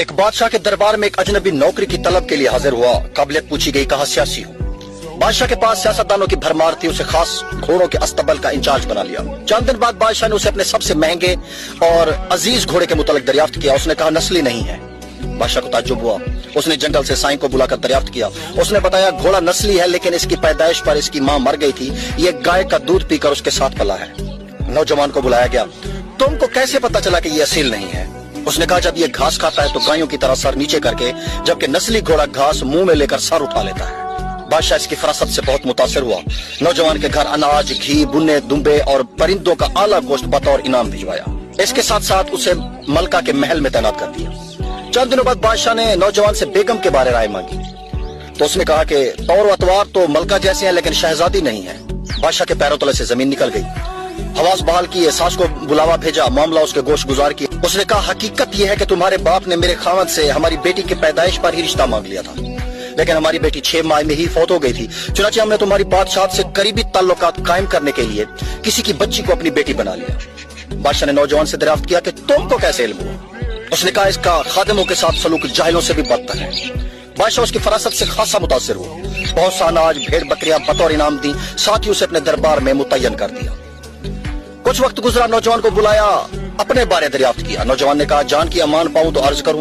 ایک بادشاہ کے دربار میں ایک اجنبی نوکری کی طلب کے لیے حاضر ہوا. قابلیت پوچھی گئی, کہا سیاسی ہوں. بادشاہ کے پاس سیاستدانوں کی بھرمار تھی, اسے خاص گھوڑوں کے استبل کا انچارج بنا لیا. چند دن بعد بادشاہ نے اسے اپنے سب سے مہنگے اور عزیز گھوڑے کے متعلق دریافت کیا. اس نے کہا نسلی نہیں ہے. بادشاہ کو تعجب ہوا. اس نے جنگل سے سائیں کو بلا کر دریافت کیا. اس نے بتایا گھوڑا نسلی ہے, لیکن اس کی پیدائش پر اس کی ماں مر گئی تھی. یہ گائے کا دودھ پی کر اس کے ساتھ پلا ہے. نوجوان کو بلایا گیا. تم کو کیسے پتا چلا کہ یہ اصیل نہیں ہے؟ اس نے کہا جب یہ گھاس کھاتا ہے تو گایوں کی طرح سر نیچے کر کے, جبکہ نسلی گھوڑا گھاس منہ میں لے کر سر اٹھا لیتا ہے. بادشاہ اس کی فراست سے بہت متاثر ہوا. نوجوان کے گھر اناج, گھی, بنے, دمبے اور پرندوں کا اعلیٰ گوشت بطور انعام بھجوایا. اس کے ساتھ ساتھ اسے ملکہ کے محل میں تعینات کر دیا. چند دنوں بعد بادشاہ نے نوجوان سے بیگم کے بارے رائے مانگی تو اس نے کہا کہ طور و اطوار تو ملکہ جیسے ہیں لیکن شہزادی نہیں ہے. بادشاہ کے پیروں تلے سے زمین نکل گئی. حواس بحال کی, احساس کو بلاوا بھیجا, معاملہ اس کے گوش گزار کی. اس نے کہا حقیقت یہ ہے کہ تمہارے باپ نے میرے خاوند سے ہماری بیٹی کی پیدائش پر ہی رشتہ مانگ لیا تھا, لیکن ہماری بیٹی 6 ماہ میں ہی فوت ہو گئی تھی. چنانچہ ہم نے تمہاری بادشاہت سے قریبی تعلقات قائم کرنے کے لیے کسی کی بچی کو اپنی بیٹی بنا لیا. بادشاہ نے نوجوان سے دریافت کیا کہ تم کو کیسے علم ہوا؟ اس نے کہا اس کا خادموں کے ساتھ سلوک جاہلوں سے بھی بدتر ہے. بادشاہ اس کی فراست سے خاصا متاثر ہوا. بہت سا اناج, بھیڑ بکریاں بطور انعام دی, ساتھ ہی اسے اپنے دربار میں متعین کر دیا. کچھ وقت گزرا, نوجوان کو بلایا, اپنے بارے دریافت کیا. نوجوان نے کہا جان کی امان پاؤں تو عرض کروں.